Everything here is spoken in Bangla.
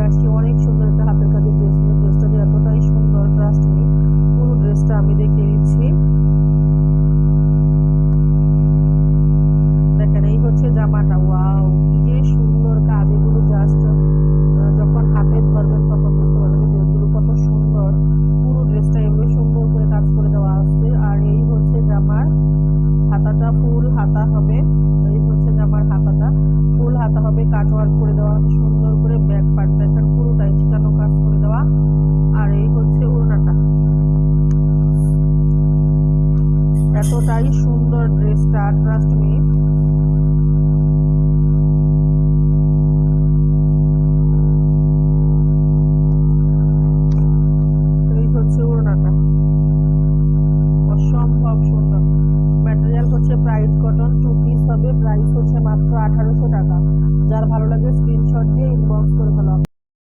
আসছি অনেক সুন্দর একটা হাতের কাজের ড্রেস নিয়ে। ড্রেসটা যে এতটাই সুন্দর, ট্রাস্ট মি, পুরো ড্রেসটা আমি দেখিয়ে দিচ্ছি। দেখেন, এই হচ্ছে জামাটা। ওয়াও, কি যে সুন্দর কাজ! এগুলো জাস্ট যখন হাতে ধরবেন তখন বুঝতে পারবেন যে ড্রেসগুলো কত সুন্দর। পুরো ড্রেসটা এভাবে সুন্দর করে কাজ করে দেওয়া আছে। আর এই হচ্ছে জামার হাতাটা, ফুল হাতা হবে। এই হচ্ছে জামার হাতাটা, ফুল হাতা হবে, কাট ওয়ার্ক করে দেওয়া আছে সুন্দর করে। ব্যাক পার্ট দেখেন পুরোটাই চিকানো কাজ করে দেওয়া। আর এই হচ্ছে ওড়নাটা। এতটাই সুন্দর ড্রেসটা, ট্রাস্ট